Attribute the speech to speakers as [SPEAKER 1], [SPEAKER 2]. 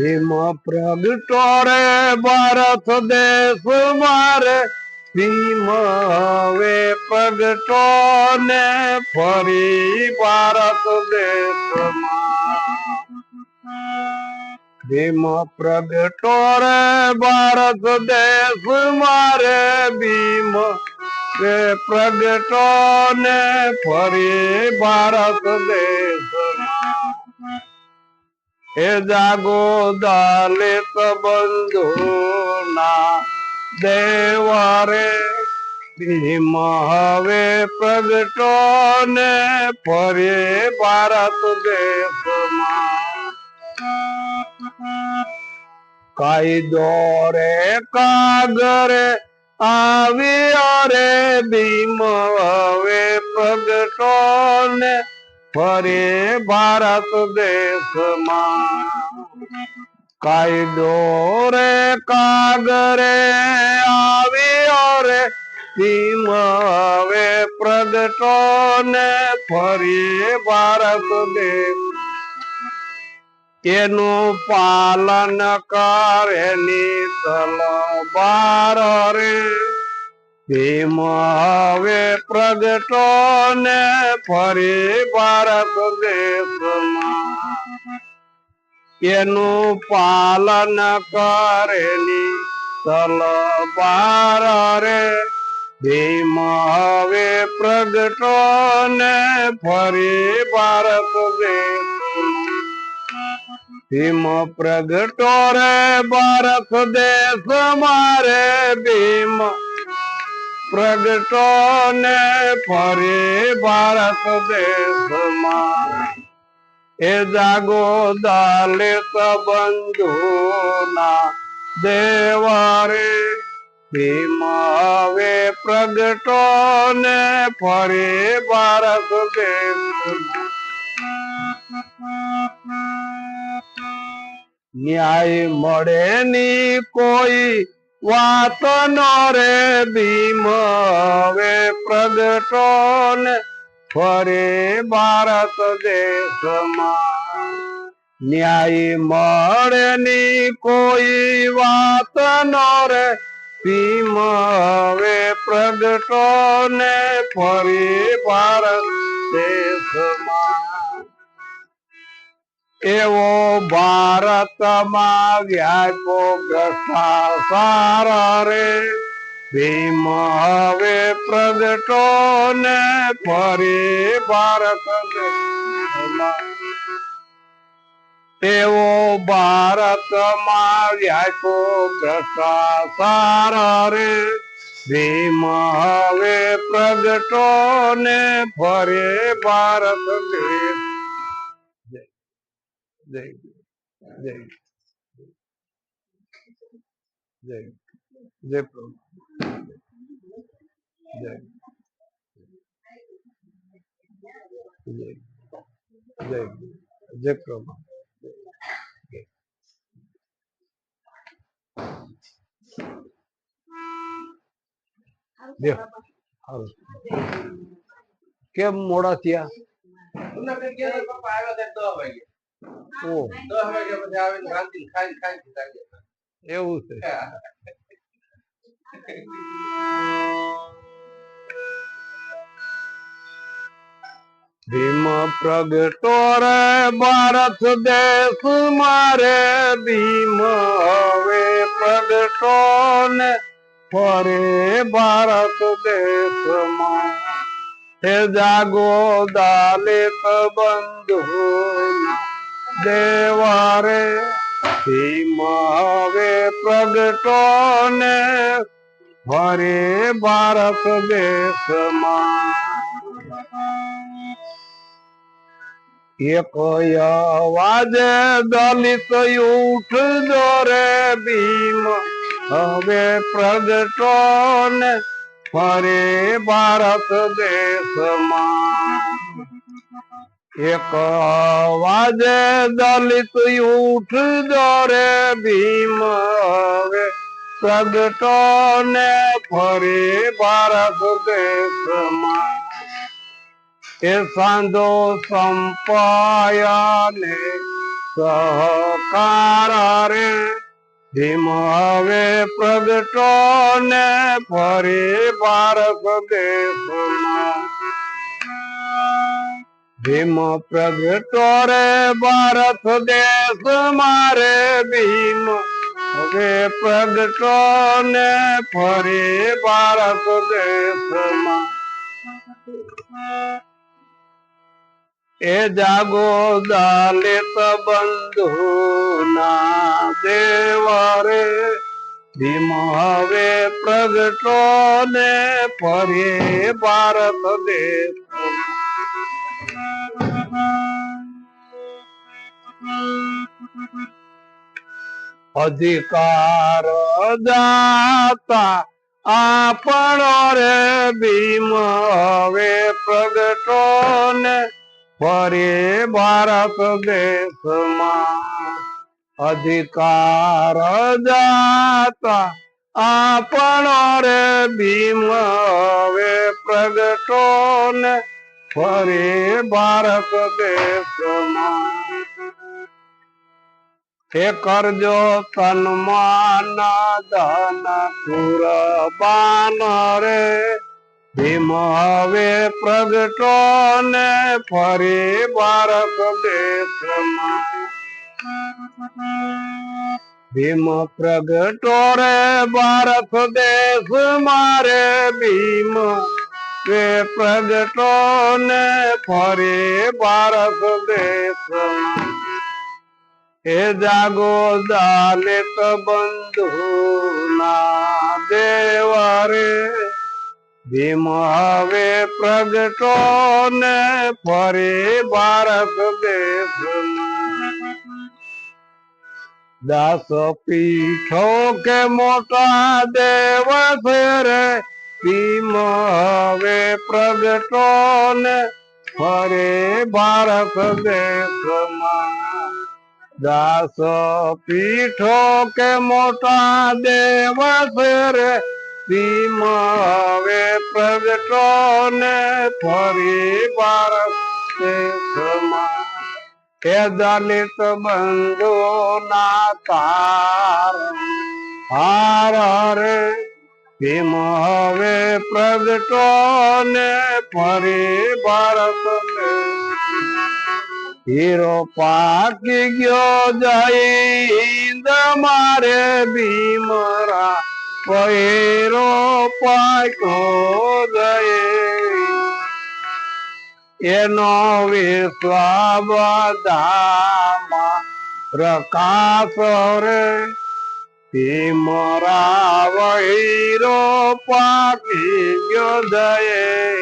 [SPEAKER 1] ભીમ પ્રગટો રે ભારત દેશ મારે ભીમ હવે પ્રગટો ને ફરી ભારત દેશમાં ભીમ પ્રગટો રે ભારત દેશ મારે ભીમ રે પ્રગટો ને ફરી ભારત દેશમાં હે જાગો દલિત બંધુ ના દેવારે ભીમ હવે પ્રગટો ને ફરી ભારત દેશમાં કાયદો રે કાગરે આવ્યો રે ભીમ હવે પ્રગટો ને ફરી ભારત દેશમાં કાયદો રે કાગરે આવ્યો રે ભીમ હવે પ્રગટો ને ફરી ભારત દેશ એનું પાલન કરે ની તલવાર રે ભીમ હવે પ્રગટો ને ફરી ભારત દેશમાં એનું પાલન કરે ની તલવાર રે ભીમ હવે પ્રગટો ને ફરી ભારત દેશમાં ભીમ પ્રગટો રે ભારત દેશ મારે ભીમ પ્રગટો ને ફરી ભારત દેશમાં એ જાગો દલિત બંધુ ના દેવારે ભીમ હવે પ્રગટો ને ફરી ભારત દેશમાં ન્યાય મળે ની કોઈ વાત નો રે ભીમ હવે પ્રગટો ને ફરી ભારત દેશમાં ન્યાય મળે ની કોઈ વાત નો રે ભીમ હવે પ્રગટો ને ફરી ભારત દેશમાં એવો ભારતમાં વ્યાપો ભ્રષ્ટાચાર રે ભીમ હવે પ્રગટો ને ફરી ભારત દેશમાં એવો ભારતમાં વ્યાપો ભ્રષ્ટાચાર રે ભીમ હવે પ્રગટો ને ફરી ભારત દેશ જય જય જય જય પ્રભુ જય જય જય જય પ્રભુ કેમ મોડા થયા એવું છે ભીમ પ્રગટો રે ભારત દેશ મારે ભીમ હવે પ્રગટો ને ફરી ભારત દેશમાં હે જાગો દલિત બંધુ દેવારે ભીમ હવે પ્રગટો ને ફરી ભારત દેશમાં એક અવાજે દલિત ઉઠજો રે ભીમ હવે પ્રગટો ને ફરી ભારત દેશમાં એક અવાજે દલિત ઉઠજો રે ભીમ હવે પ્રગટો ને ફરી ભારત દેશમાં એ સાંધો સંપાયા ને સહકાર રે ભીમ હવે પ્રગટો ને ફરી ભારત દેશમાં ભીમ પ્રગટો રે ભારત દેશ મારે ભીમ હવે પ્રગટો ને ફરી ભારત દેશમાં એ જાગો દલિત બંધુ ના દેવરે ભીમ હવે પ્રગટો ને ફરી ભારત દેશ અધિકાર દાતા આપણો રે ભીમ હવે પ્રગટો ને ફરી ભારત દેશમાં અધિકાર દાતા આપણો રે ભીમ હવે પ્રગટો ને ફરી ભારત દેશમાં એ કરજો સન્માન ધન કુરબાન રે ભીમ હવે પ્રગટો ને ફરી ભારત દેશમાં ભીમ પ્રગટો રે ભારત દેશ મારે ભીમ વે પ્રગટો ને ફરી ભારત દેશમાં એ જાગો દલિત બંધુ ના દેવરે ભીમ હવે પ્રગટો ને ફરી ભારત દેશમાં દાસ પીઠો કે મોટા દેવ છે રે ભીમ હવે પ્રગટો ને ફરી ભારત દેશમાં દાસ પીઠો કે મોટા દેવ છે રે ભીમ હવે પ્રગટો ને ફરી ભારત દેશમાં એ દલિત બંધુ ના તાર હાર રે ભીમ હવે પ્રગટો ને ફરી ભારત હીરો પાકી ગયો જય હિન્દ મારે ભીમરા પહેરો પાક્યો જય એનો વિશ્વ બધામાં પ્રકાશ રે ભીમરા હીરો પાકી ગયો જય